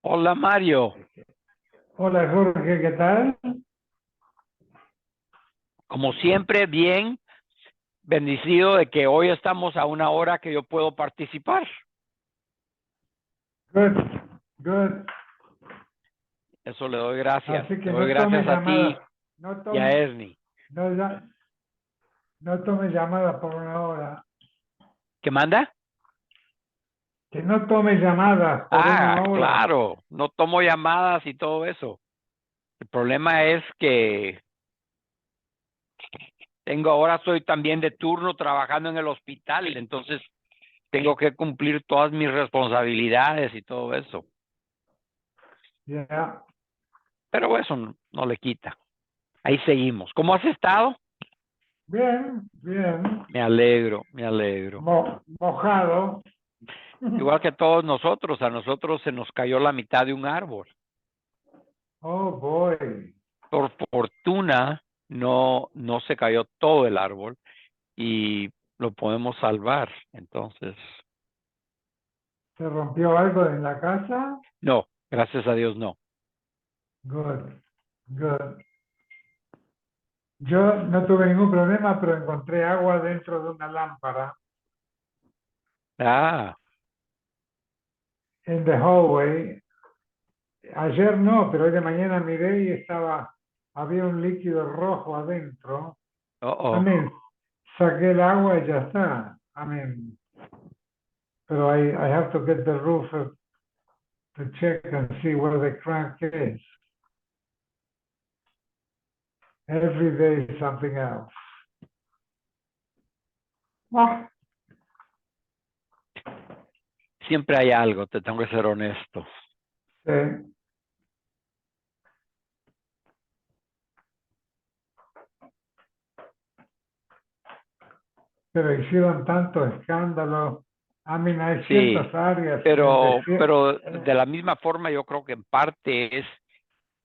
Hola Mario, Hola Jorge, ¿qué tal? como siempre, bien, bendecido de que hoy estamos a una hora que yo puedo participar. Good, good. Eso le doy gracias. Así Le que doy no tome gracias a ti llamadas, no y a tome, Ernie. no, no tome llamadas por una hora. ¿Qué manda? Que no tome llamadas por Ah, una hora. claro, no tomo llamadas y todo eso. El problema es que estoy también de turno trabajando en el hospital, y entonces tengo que cumplir todas mis responsabilidades y todo eso. Ya, Pero eso no le quita. Ahí seguimos. ¿Cómo has estado? bien, bien. Me alegro, me alegro. Mojado. Igual que todos nosotros, a nosotros se nos cayó la mitad de un árbol. Oh boy. Por fortuna, no se cayó todo el árbol y lo podemos salvar. Entonces, ¿Se rompió algo en la casa? no, gracias a Dios no. Good, good. Yo no tuve ningún problema, pero encontré agua dentro de una lámpara Ah, en the hallway. Ayer no, pero hoy de mañana miré y había un líquido rojo adentro. oh. Amén. Saqué el agua y ya está. Amén. Pero I have to get the roof to check and see where the crack is. Every day is something else. Ah, Siempre hay algo, te tengo que ser honesto. sí. Pero hicieron tanto escándalo. Amén. Hay Sí, ciertas áreas en el desierto. pero de la misma forma yo creo que en parte es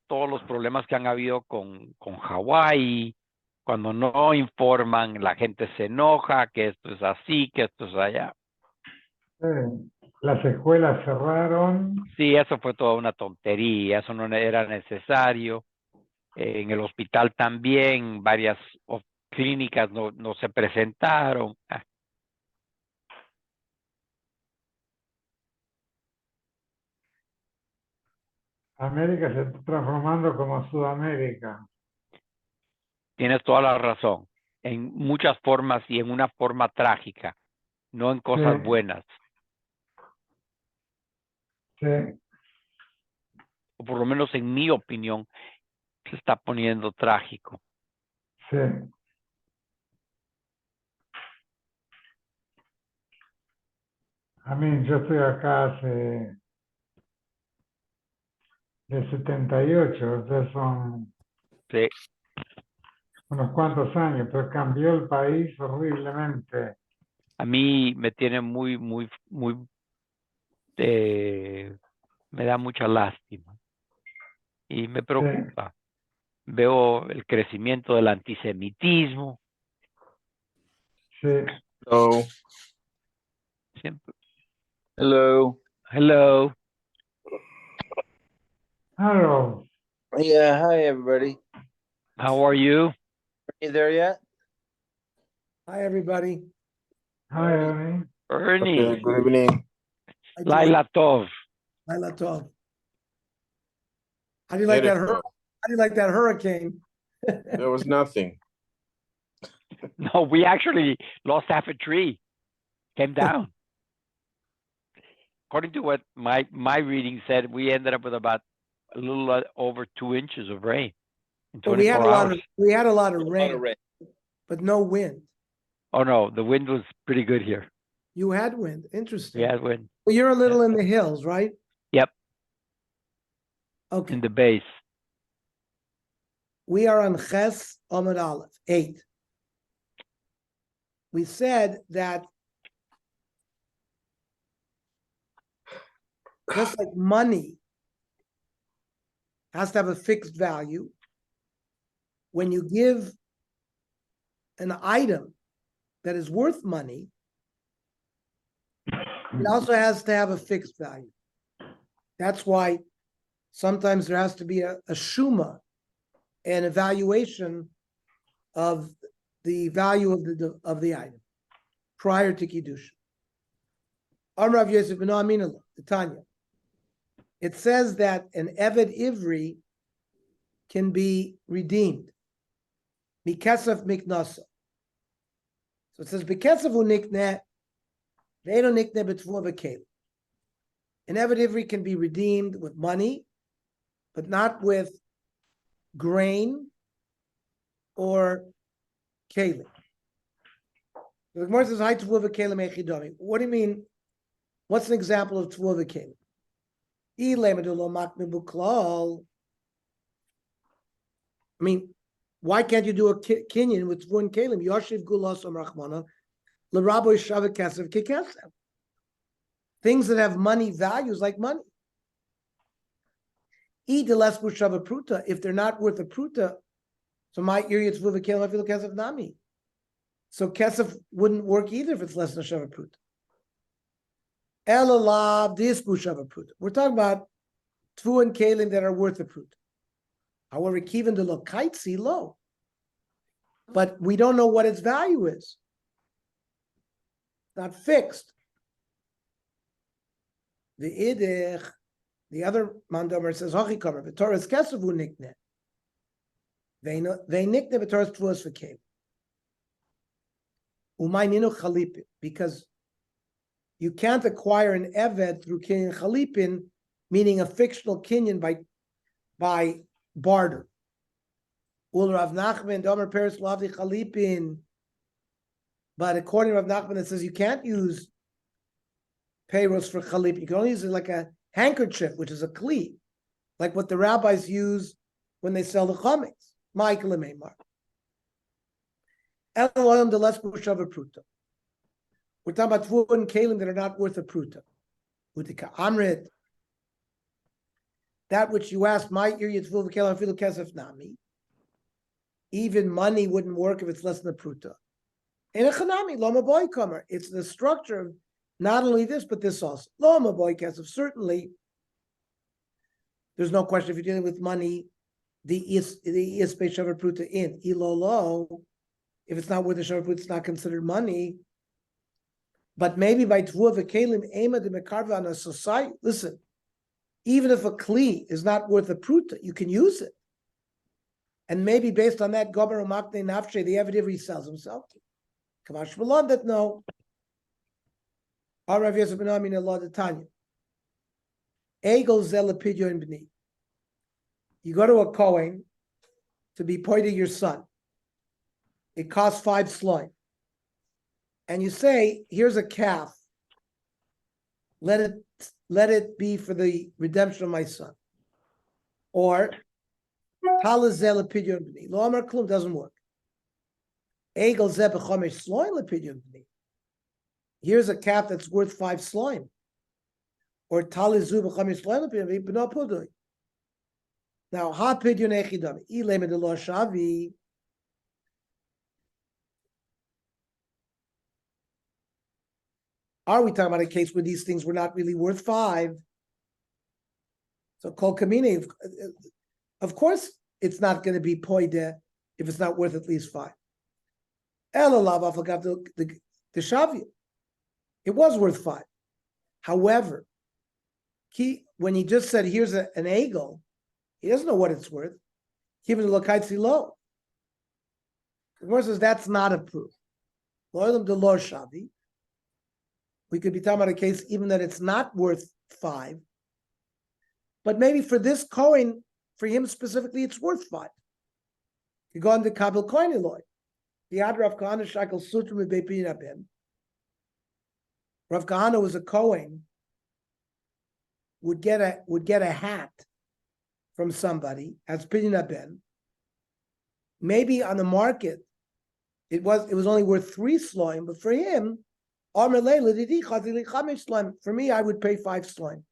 todos los problemas que han habido con Hawái. Cuando no informan, la gente se enoja, que esto es así, que esto es allá. Las escuelas cerraron. Sí, eso fue toda una tontería, eso no era necesario. En el hospital también, varias clínicas no se presentaron. América se está transformando como Sudamérica. Tienes toda la razón, en muchas formas y en una forma trágica, no en Sí, cosas buenas, sí, o por lo menos en mi opinión, se está poniendo trágico. sí. Yo estoy acá hace de 78, o sea, son Sí. unos cuantos años, pero cambió el país horriblemente. A mí me tiene eh, me da mucha lástima y me Sí, preocupa. Veo el crecimiento del antisemitismo. sí. Hello. Siempre, Hello. hello, Harold, Yeah, hi everybody. how are you? Are you there yet? Hi, everybody. hi, Ernie. Ernie, Okay, good evening. Hi, George. Laila Tov. Laila Tov. How do you like that? Beautiful. How do you like that hurricane? There was nothing. No, we actually lost half a tree, came down. According to what my reading said, we ended up with about a little over 2 inches of rain in But we had 24 a lot hours. of, we had a lot of rain, but no wind. Oh no, the wind was pretty good here. You had wind. We Interesting. had wind. Well, you're a little in the hills, right? Yep, Okay. in the base. We are on Ches Amud Aleph, 8. We said that just like money has to have a fixed value, when you give an item that is worth money, it also has to have a fixed value. That's why sometimes there has to be a shuma, an evaluation of the value of the item prior to Kiddush. Amar Rav Yosef ben Aminallah, the Tanya. It says that an Eved Ivri can be redeemed. Mikesef Miknasa. So it says, Bikesef unikne, they don't nikne betfua v'kelim. An Eved Ivri can be redeemed with money, but not with grain or kelim. The Gemara says, "Hi tvua v'kelim echidami." What do you mean? What's an example of tvua v'kelim? I mean, why can't you do a kinyan with tvua and kelim? Yoshiv gulas rachmana l'rabo yishav kesef kekesef. Things that have money values like money. If they're not worth a pruta, so my area tvua v'kelim I feel kesef nami. So kesef wouldn't work either if it's less than a shava pruta. Elalav disbu shava pruta. We're talking about tvu and kelim that are worth a pruta. However, kivan de lo kaitzi low, but we don't know what its value is. Not fixed. The idich, the other mandomer says hachi kamer v'torah kesef hu nikne. They nikne v'torah tvuas for kelim. Because you can't acquire an eved through kinyan chalipin, meaning a fictional kinyan by barter. Ul Rav Nachman Domer Peres Lavdi Chalipin. But according to Rav Nachman, it says you can't use payros for chalipin. You can only use it like a handkerchief, which is a kli, like what the rabbis use when they sell the chametz. Michael and Maymar. We're talking about tvua and kelim that are not worth a pruta. Amrit, that which you asked, my area tvua v'kelim afilu kesef nami. Even money wouldn't work if it's less than a pruta. In a chanami, loma boy comer. It's the structure of not only this but this also. Loma boy kesef. Certainly, there's no question if you're dealing with money. The is shavar pruta in ilolo. If it's not worth a shavar pruta, it's not considered money. But maybe by tvua v'kelim ema de mekarva on a society. Listen, even if a kli is not worth a pruta, you can use it. And maybe based on that, gomer umakne nafshe, the Eved Ivri sells himself. Kamash Malon that no. Rav Yosef ben Amin Allah the Tanya. Egel zel pidyon b'ni. You go to a Kohen to be pointing your son. It costs 5 sloim. And you say, here's a calf. Let it be for the redemption of my son. Or Talazel pidyon b'ni. Lo amar klum doesn't work. Egel zeh b'chomesh sloim lepidyon b'ni. Here's a calf that's worth 5 sloim. Or Talizu b'chomesh sloim lepidyon b'ni b'no pudoi. Now, ha pidyon echidami. Ilem de lo shavi. Are we talking about a case where these things were not really worth 5? So kol kamine, of course, it's not going to be poide if it's not worth at least 5. Elalav afagav the shavia. It was worth 5. However, when he just said here's an egel, he doesn't know what it's worth. Given the lokaitzi lo. The Gemara says that's not a proof. Loilam de lo shavi. We could be talking about a case even that it's not worth 5, But maybe for this coin, for him specifically, it's worth 5. You go into Kabel coin Eloy. The had Rav Kahana Shakel Sutrim with Bepina Ben. Rav Kahana was a Kohen, would get a hat from somebody as Pidina Ben. Maybe on the market, it was only worth 3 sloim, but for him, for me, I would pay 5 sloim.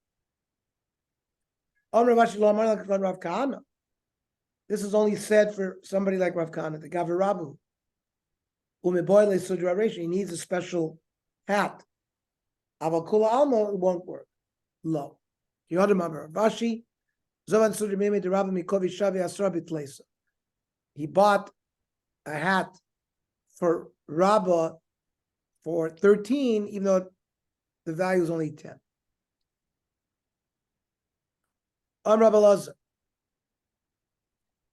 This is only said for somebody like Rav Kahana, the Gavarabu. He needs a special hat. Avakula Alma, it won't work. Low. He bought a hat for Rabbah for 13, even though the value is only 10. Rabbi Lazar.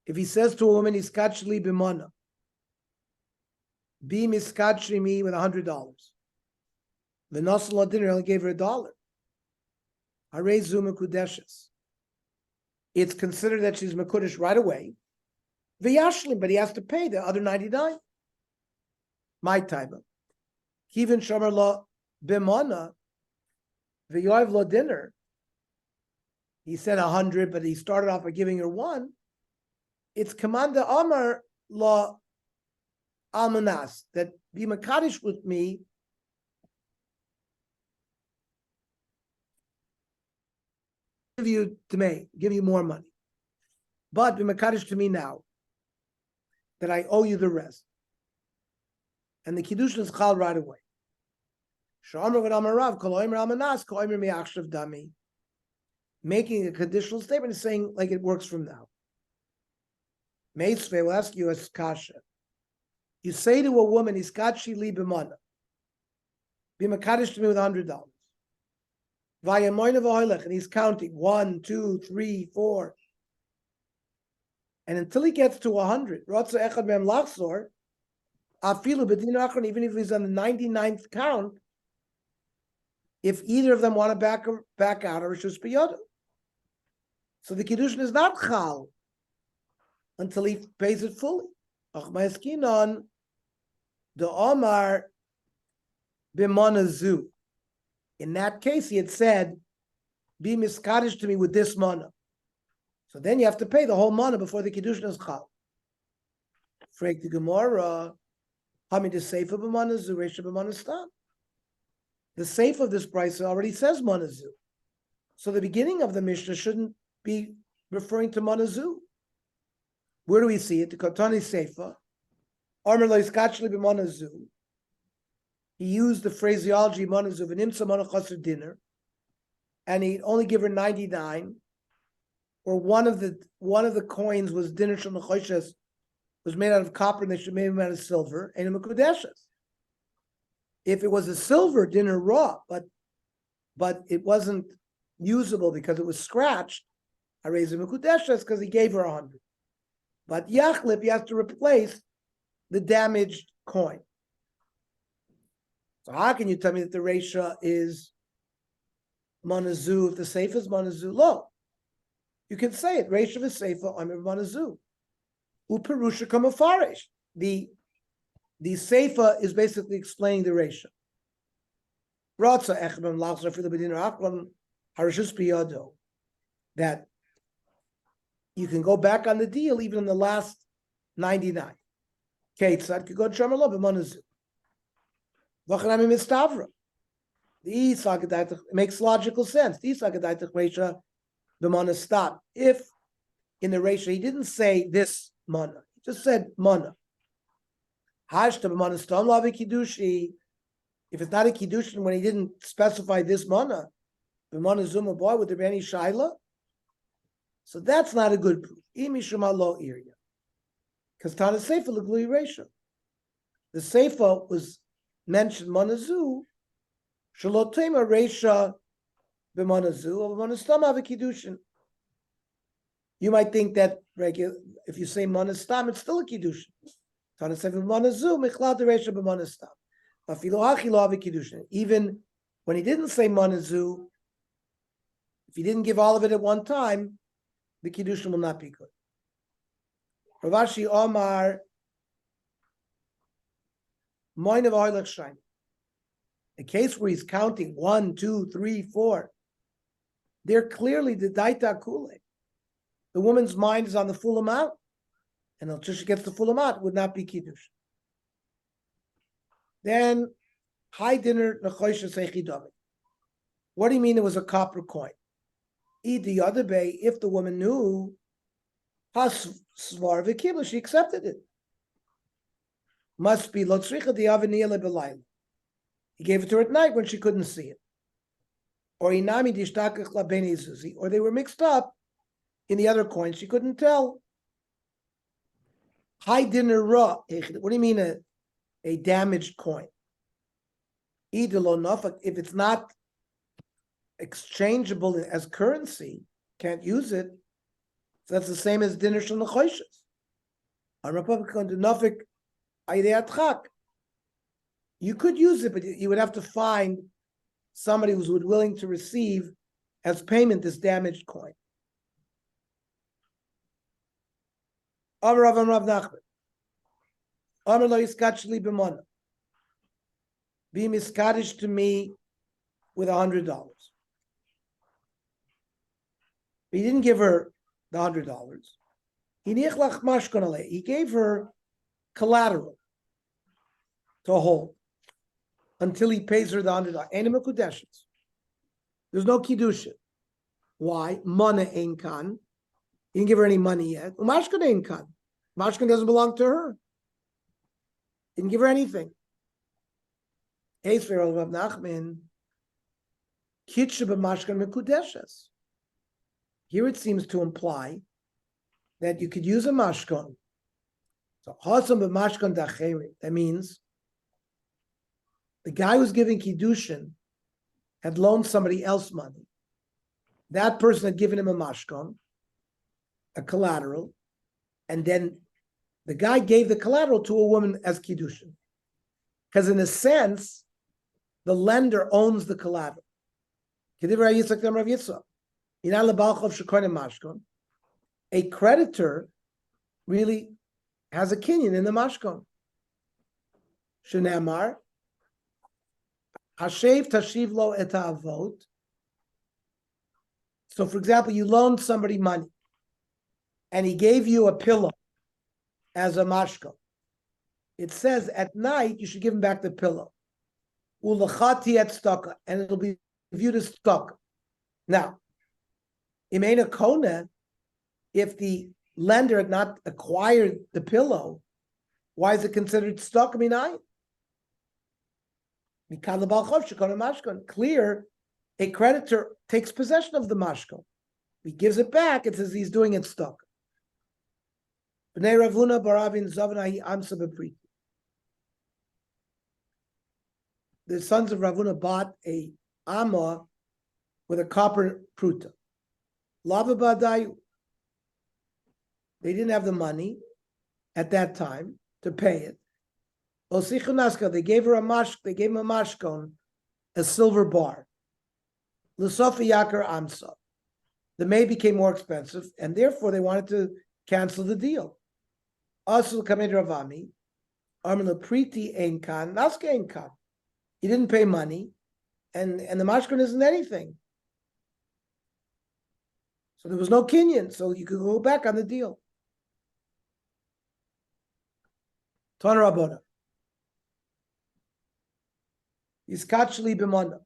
If he says to a woman, "Iskachli b'mana," be miskachri me with $100. The Nasal dinner only gave her $1. Harezu mekudeshes. It's considered that she's mekudesh right away. V'yashlim, but he has to pay the other 99. My taiba. Kivin shomer lo b'mana v'yoiv lo dinner. He said 100, but he started off by giving her 1. It's Kamanda Amar La Almanas, that be Makadish with me. Give you more money. But be Makadish to me now, that I owe you the rest. And the Kiddushin is chal right away. Sh'amar v'd Amarav, kol oimer almanas, kol oimer mi'achshav dami. Making a conditional statement is saying like it works from now. Meitzveh will ask you a kasha. You say to a woman, "Iskachi li b'mana." Be makadish to me with $100. Vayamoyna v'hoylech, and he's counting 1, 2, 3, 4, and until he gets to 100, rotza echad mem lachzor, afilu b'din achron, even if he's on the 99th count, if either of them want to back out, or rishus b'yodu. So the kiddushin is not chal until he pays it fully. The Omar b'manazu. In that case, he had said, "Be miskadish to me with this mana." So then you have to pay the whole mana before the kiddushin is chal. Frek the Gemara, Hamid the seifa b'manazu, reisha b'manastam. The seifa of this price already says manazu, so the beginning of the Mishnah shouldn't be referring to manazu. Where do we see it? The Kotani Seifa, Armer lo iskachli b'manazu. He used the phraseology manazu v'nimsa manachasur dinner, and he only give her 99. Or one of the coins was dinner shel nechoshes, was made out of copper, and they should make them out of silver, and a mekudeshes. If it was a silver dinner raw, but it wasn't usable because it was scratched, I raised a mekudeshes because he gave her 100. But Yachlip, he has to replace the damaged coin. So how can you tell me that the Reisha is Manazu if the Seifa is Manazu? Lo. You can say it. Reisha v'Seifa, Amir Manazu. Uperusha kamafarish. The Seifa is basically explaining the Reisha. Ratza echem lachzor for the bediner achron harishus biyado. That you can go back on the deal even in the last 99. Keitzad could go Shamar b'manazu. V'chanami mistavra. It makes logical sense. The Isakadaitach Reisha b'manastab. If in the Reisha he didn't say this mana, he just said mana. Hashta b'manastam lavi kiddushi. If it's not a kiddushin when he didn't specify this mana, b'manazuma boy, would there be any shaila? So that's not a good proof. Lo area. Because Tana Seifa l'glui Reisha. The Seifa was mentioned manazu, shalotema Reisha b'manazu, or b'manastam kiddushin. You might think that if you say manastam, it's still a kiddushin. Tana Seifa b'manazu, michlad Reisha b'manastam. Afilu hachi lo kiddushin. Even when he didn't say manazu, If you didn't give all of it at one time, the Kiddushin will not be good. Rav Ashi Omar, Moinav Oilech Shain. A case where he's counting 1, 2, 3, 4. They're clearly the Daita Kule. The woman's mind is on the full amount. And until she gets the full amount, it would not be Kiddush. Then, high dinner, Nechoisha Seichidami. What do you mean it was a copper coin? The other bay, if the woman knew, Hasvar Vikibla, she accepted it. Must be Lotzricha the Avenila Belayla. He gave it to her at night when she couldn't see it. Or Inami Dishtakach Labeni Zuzi, or they were mixed up in the other coins, she couldn't tell. High dinner raw. What do you mean a damaged coin? If it's not exchangeable as currency, can't use it. So that's the same as dinner shel nechoishes. On Republican to nafik aydeatchak. You could use it, but you would have to find somebody who's willing to receive as payment this damaged coin. Amar Rav Nachman. Amar lo yiskachli b'mona. Be miskadish to me with $100. He didn't give her the $100. He gave her collateral to hold until he pays her the $100. There's no kiddushin. Why? Mana ein kan. He didn't give her any money yet. Umashkan ein kan. Mashkan doesn't belong to her. Didn't give her anything. Here it seems to imply that you could use a mashkon. So that means the guy who's giving kiddushin had loaned somebody else money. That person had given him a mashkon, a collateral, and then the guy gave the collateral to a woman as kiddushin. Because in a sense, the lender owns the collateral. A creditor really has a kinyan in the mashkon. Shenamar, Hashev tashiv lo et ha'avot. So, for example, you loaned somebody money, and he gave you a pillow as a mashkon. It says at night you should give him back the pillow. Ulachati et staka, and it'll be viewed as staka. Now, imena kona, if the lender had not acquired the pillow, why is it considered staka minayin? Clear, a creditor takes possession of the mashkon. He gives it back, it says he's doing it stuck. The sons of Ravuna bought a amma with a copper pruta. Lava badayu. They didn't have the money at that time to pay it. They gave her they gave him a mashkon, a silver bar. L'sofi yakar amsa. The maid became more expensive, and therefore they wanted to cancel the deal. Asul kamed Ravami, Armila Priti ein kan, naske ein kan. He didn't pay money, and the mashkon isn't anything. So there was no kinyan, so you could go back on the deal. Ton Rabona. Iskachli b'mona.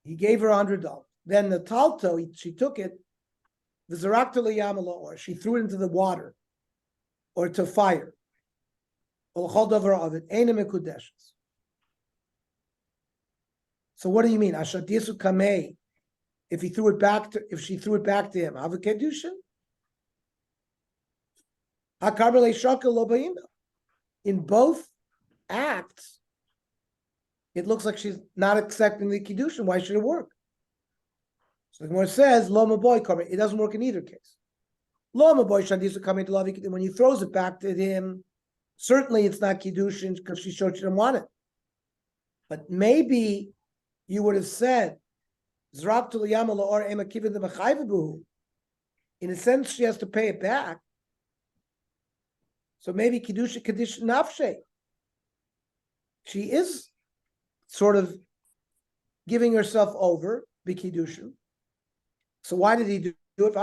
He gave her $100. Then the talto, she took it, the zarakta liyamala, or she threw it into the water, or to fire. So what do you mean? Ashadisu kamei. If she threw it back to him, have a kedushin? In both acts, it looks like she's not accepting the kiddushin. Why should it work? So the Gemara says, "Lo maboy kamer." It doesn't work in either case. Lo maboy shadisu kamer to lavi. When he throws it back to him, certainly it's not kiddushin because she showed she didn't want it. But maybe you would have said In a sense, she has to pay it back. So maybe Kidushin Nafshe. She is sort of giving herself over, Bikidushin. So why did he do it?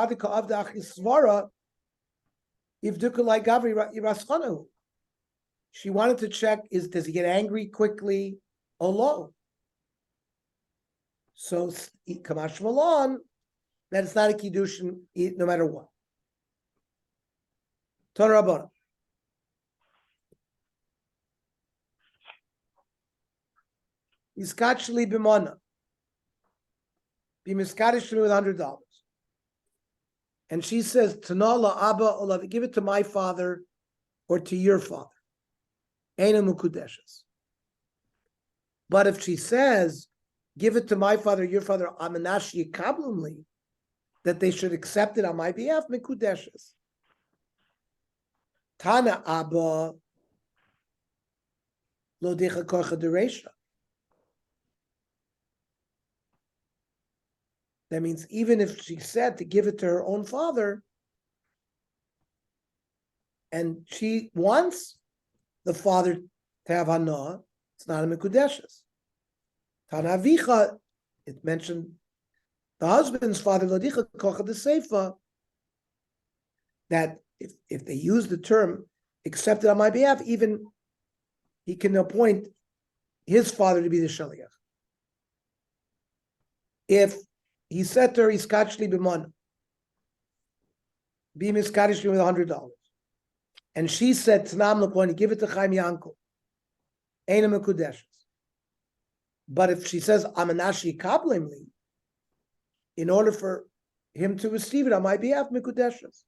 She wanted to check, does he get angry quickly or low? So Kamash Malon, that it's not a Kiddushin no matter what. Ton Rabbana. Iskachli b'mona. Be miskadish to me with $100. And she says, Tanala Abba Olav, give it to my father or to your father. Eina mukudeshes. But if she says, give it to my father, your father, amanashi kablumli, that they should accept it on my behalf, mikudeshes. Tana Abba Lodicha Korcha Deresha. That means even if she said to give it to her own father, and she wants the father to have hana, it's not a mikudeshes. Tana Avicha, it mentioned the husband's father, Lodicha Kocha de Seifa, that if they use the term accepted on my behalf, even he can appoint his father to be the shaliach. If he said to her, "Iskachli b'mon, be miskadish with $100," and she said, "T'nam l'poni, give it to Chaim Yankel, eina mekudeshes." But if she says, "Amanashi kablimli," in order for him to receive it on my behalf, mekudeshes.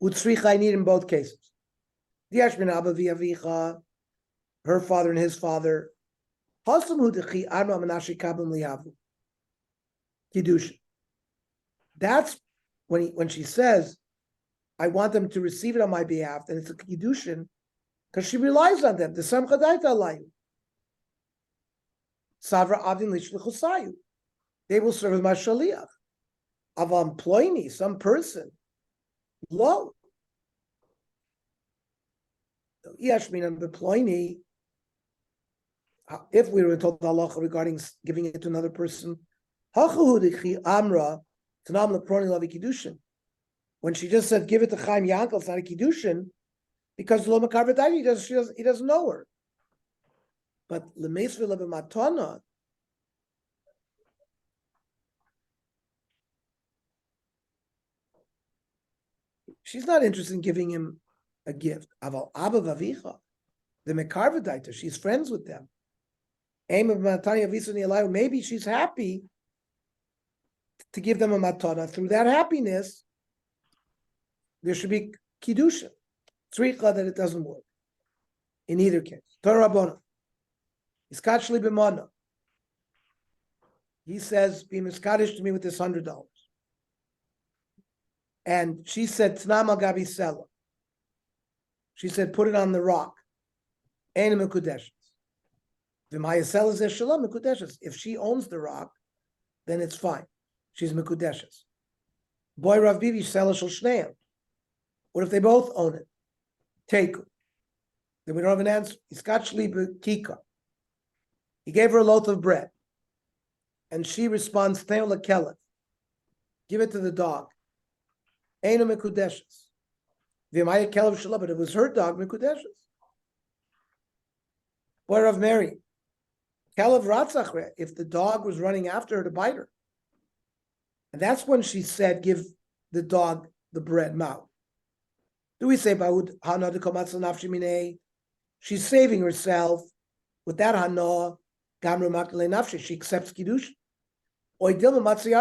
Utzricha, I need in both cases. Diashmin Abba v'Avicha, her father and his father. Hasam hudechi arma amanashi kablimli havu. Kiddushin. That's when she says, I want them to receive it on my behalf, then it's a Kiddushin, because she relies on them. The Samcha Daita Alayu. Savra Avin Lishlichusayu. They will serve as my Shaliach. Avam Ploini, some person. Lo. Yashmin and Beploini, if we were told the halacha regarding giving it to another person, when she just said, give it to Chaim Yankel, it's not a Kiddushin, because Lo Makarvadai, he doesn't know her. But Lemeisve Lebematana, she's not interested in giving him a gift. Aval Abba Vavicha, the Mekarvadaita, she's friends with them. Maybe she's happy to give them a matana. Through that happiness, there should be kiddushin. Tzricha that it doesn't work. In either case. Torah Rabbana. Iskachli b'mana. He says, be miskadish to me with this $100. And she said, Tnama gabi sela. She said, put it on the rock. Ein mekudeshes. V'maya sela zeh shalom mekudeshes. If she owns the rock, then it's fine. She's mekudeshes. Boy Rav Bibi sela shel shneim. What if they both own it? Take it. Then we don't have an answer. Iskachli b'kika. He gave her a loaf of bread. And she responds, Tneo lekelef. Give it to the dog. Eino mekudeshes. V'maya kelev shalom. But it was her dog, mekudeshes. Boy Rav Mary. Kelev ratzachre. If the dog was running after her to bite her. And that's when she said, give the dog the bread mouth. Do we say, she's saving herself with that hana, she accepts kiddush. Listen,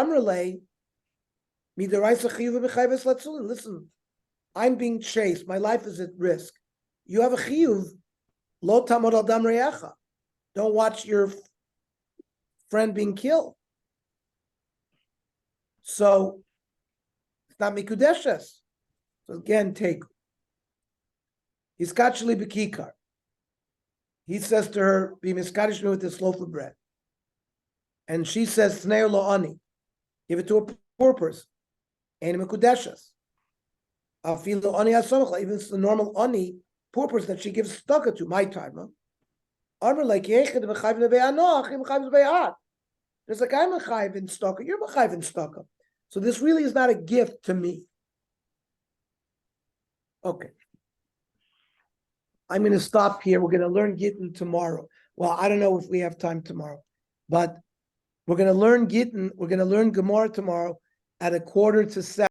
I'm being chased. My life is at risk. You have a chiyuv, lo tamod al dam re'echa. Don't watch your friend being killed. So it's not mikudeshes. So again, take. He's kachli b'kikar. He says to her, be miskadish me with this loaf of bread. and she says Tnei lo ani, give it to a poor person. Ein mekudeshes. Afilu ani asomcha, even if it's the normal ani, poor person that she gives tzedakah to, my time. Armor like yechid v'chayv lebe'anoch, v'chayv lebe'at. There's like I'm mechayiv in tzedakah, you're mechayiv in tzedakah. So this really is not a gift to me. Okay. I'm going to stop here. We're going to learn Gittin tomorrow. Well, I don't know if we have time tomorrow, but we're going to learn Gittin. We're going to learn Gemara tomorrow at 6:45.